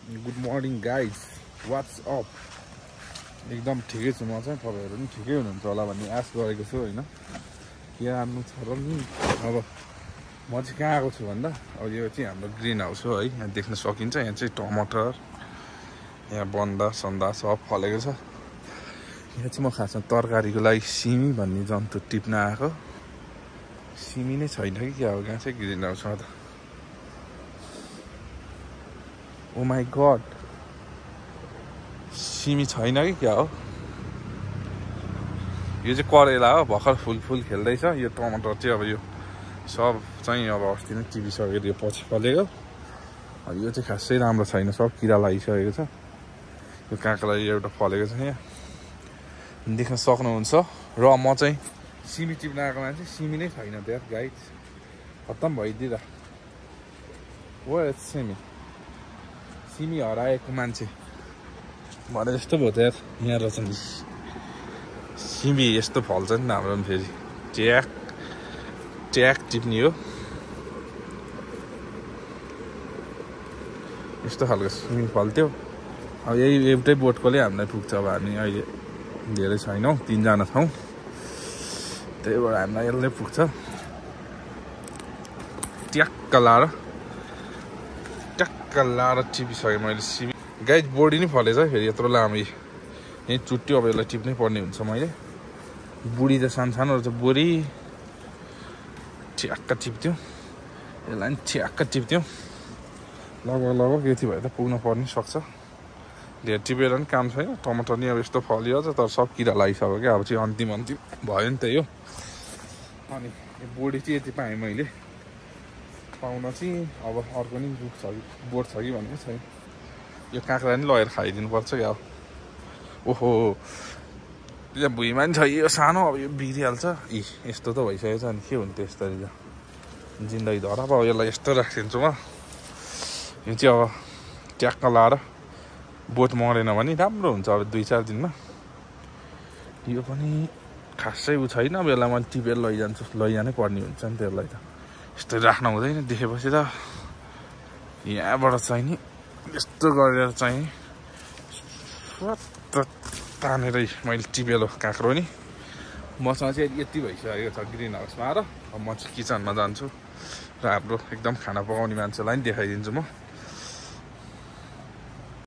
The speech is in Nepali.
Good morning guys, what's up. एकदम ठिकै छु म चाहिँ, तपाईँहरू पनि ठिकै हुनुहुन्छ होला भन्ने आश गरेको छु होइन। के आउनु छ र नि, अब म चाहिँ कहाँ आएको छु भन्दा अब यो चाहिँ हाम्रो ग्रिन हाउस हो है। यहाँ देख्न सकिन्छ, यहाँ चाहिँ टमाटर, यहाँ बन्दा सन्दा सब फलेको छ। यहाँ चाहिँ म खासमा तरकारीको लागि सिमी भन्ने जन्तु टिप्न आएको। सिमी नै छैन कि क्या हो, कहाँ चाहिँ ग्रिन हाउसमा त। ओ माई गड, सिमी छैन कि क्या हो। यो चाहिँ करेला हो, भर्खर फुल खेल्दैछ। यो टमाटर चाहिँ अब यो सब चाहिँ अब अस्ति नै टिपिसकेर यो पछि फलेको। यो चाहिँ खासै राम्रो छैन, सब किरा लागिसकेको छ। यो काँक्रा एउटा फलेको छ, यहाँ देख्न सक्नुहुन्छ। र म चाहिँ सिमी टिप्न आएको मान्छे, सिमी नै छैन त्यहाँ गाइड, खत्तम भइदिँदा हो सिमी। सिमी हराएको मान्छे भने जस्तो भयो त यार। यहाँ रहेछ नि सिमी, यस्तो फल्छ नि त हाम्रो पनि फेरि। ट्याक टिप्ने हो, यस्तो खालको सिमी फल्थ्यो। अब यही एउटै बोटकोले हामीलाई पुग्छ। अब हामी अहिले धेरै छैनौँ, 3 जना छौँ, त्यही भएर हामीलाई यसले पुग्छ। ट्याक्क लाएर टिपिसकेँ मैले सिमी। गाइड बोडी नै फलेछ है फेरि, यत्रो लामो यहीँ चुट्यो। अब यसलाई टिप्नै पर्ने हुन्छ मैले। बुढी त सानो रहेछ, बोरी ठ्याक्क टिप्थ्यो, यसलाई पनि ठ्याक्क टिप्थ्यौँ। लगभग यति भए त पुग्न पर्ने सक्छ। धेरै टिपेर पनि काम छैन। टमाटर नि अब यस्तो फलिहाल्छ, तर सब किरा लागिसक्यो क्या। अब चाहिँ अन्तिम भयो नि त यो। अनि यो बोडी चाहिँ यति पाएँ मैले। पाउन चाहिँ अब अर्को नि रुख छ कि बोट छ कि भन्ने छैन। यो काँक्रा नि लगेर खाइदिनुपर्छ क्या। ओहो, यहाँ भुइँमा नि छ यो सानो, अब यो बिग्रिहाल्छ। यस्तो त भइसकेको छ, अनि के हुन्थ्यो यसरी त जिन्दगी धरा। अब यसलाई यस्तो राखिदिन्छु म। यो चाहिँ अब ट्याक्क लाएर बोट मरेन भने राम्रो हुन्छ अब 2-4 दिनमा। यो पनि खासै उ छैन। अब यसलाई मैले टिपेर लैजानै पर्ने हुन्छ नि त्यसलाई त। यस्तो राख्न हुँदैन, देखेपछि त यहाँबाट चाहिँ नि यस्तो गरेर चाहिँ तानेरै मैले टिपेलो काँक्रो नि। मसँग चाहिँ यति भइसकेको छ ग्रिन हाउसमा। र अब म चाहिँ किचनमा जान्छु र हाम्रो एकदम खाना पकाउने मान्छेलाई पनि देखाइदिन्छु म।